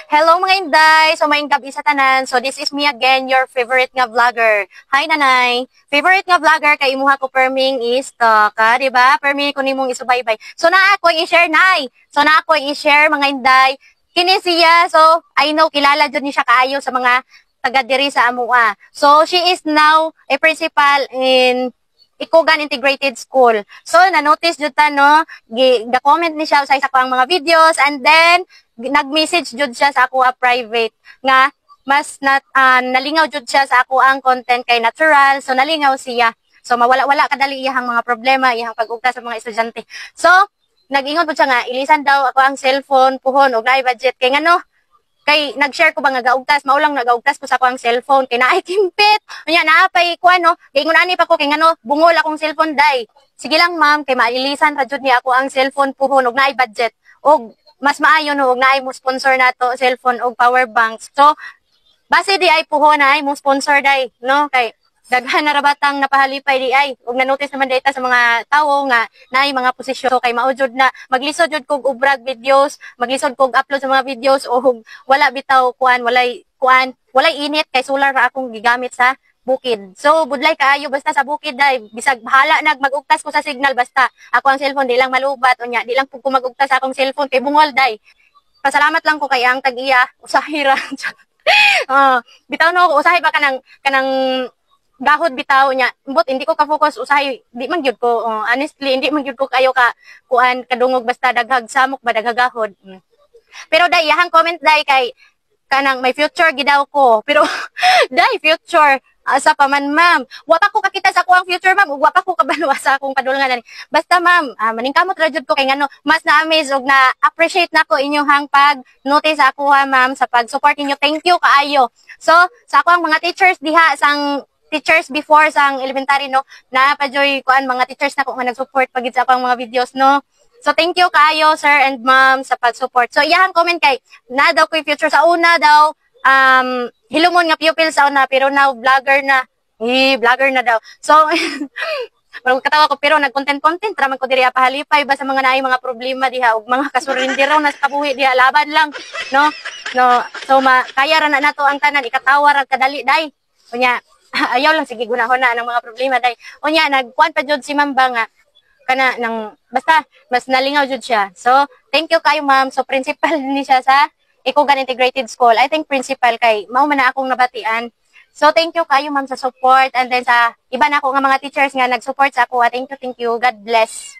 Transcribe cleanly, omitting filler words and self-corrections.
Hello mga Inday! So maayong gabi sa tanan. So this is me again, your favorite nga vlogger. Hi nanay! Favorite nga vlogger kay imuha ko perming is ka, diba? Perming ko nimong isubaybay. So na ako i-share nay. So na ako i-share mga Inday. Kini siya, so I know kilala jud ni siya kaayo sa mga taga diri sa amua. So she is now a principal in Ikugan Integrated School. So na-notice jud ta no, ga-comment ni siya sa isa pang mga videos and then nag-message jud siya sa ako private nga mas nalingaw jud siya sa ako ang content kay natural, so nalingaw siya. So mawala-wala kadali iyang mga problema, iyang pag-ugta sa mga estudyante. So nag-ingon po siya nga ilisan daw ako ang cellphone puhon og naay budget kay ngano kay nag-share ko ba nga gaugtas, maulang nagaugtas ko sa ako ang cellphone kay naay timpit. Unya naapay ko ano, kay ingon ani pa ko kay ngano bungol akong cellphone day. Sige lang ma'am, kay mailisan ra jud ni ako ang cellphone puhon og naay budget. Og mas maayo no og naay mo sponsor nato cellphone og power banks. So base di ay puhon na ay mo sponsor day, no? Kay daghan na rabatang napahalipay di ay ug na-notice naman data sa mga tawo nga naay mga posisyon. So kay mao jud na maglisod jud kog ubrag videos, maglisod kog upload sa mga videos og wala bitaw walay init kay solar ra akong gigamit sa bukid. So budlay kaayo basta sa bukid day bisag bahala nag magugtas ko sa signal basta ako ang cellphone di lang malubat unya di lang pug ko magugtas sa akong cellphone kay bungol day. Pasalamat lang ko kay ang tag-iya usahira. Bitaw no usahay ba kanang gahod bitaw nya but hindi ko ka-focus usahay di man gyud ko honestly hindi man gyud ko kayo ka kadungog basta daghag samok ba daghagahod. Pero day iyang comment day kay kanang may future gidaw ko pero day future asa pa man ma'am wa pa ko kakita sa akong future ma'am ug wa pa ko kabalwa sa akong kadulngan basta ma'am maningkamot ra jud ko kay ngano mas na-amaze ug na appreciate nako inyong pag notice sa ako ma'am sa pag-support ninyo. Thank you kaayo. So sa akong mga teachers diha sang teachers before sang elementary no na pa-joy kuan mga teachers na ko nga nag-support pagid sa akong mga videos no. So thank you kaayo sir and ma'am sa pag-support. So iyang comment kay na daw ko'y future sa una daw hilumon nga pupil sa una pero now vlogger na. Vlogger na daw. So parang katawa ko pero nag-content ra man ko diri pahalipay ba sa mga naay mga problema diha ug mga kasurindiraw na sa kabuhi diha laban lang no. So kaya ra na nato ang tanan ikatawa ra kadali day. Unya ayaw lang sige gunahon na ng mga problema day. Unya nagkuan pa jud si Ma'am ba nga kana nang basta mas nalingaw jud siya. So thank you kayo ma'am. So principal ni siya sa Ikugan Integrated School. I think principal kay mao man na akong nabatian. So thank you kayo ma'am sa support and then sa iba na ako nga mga teachers nga nag-support sa ako. Thank you. God bless.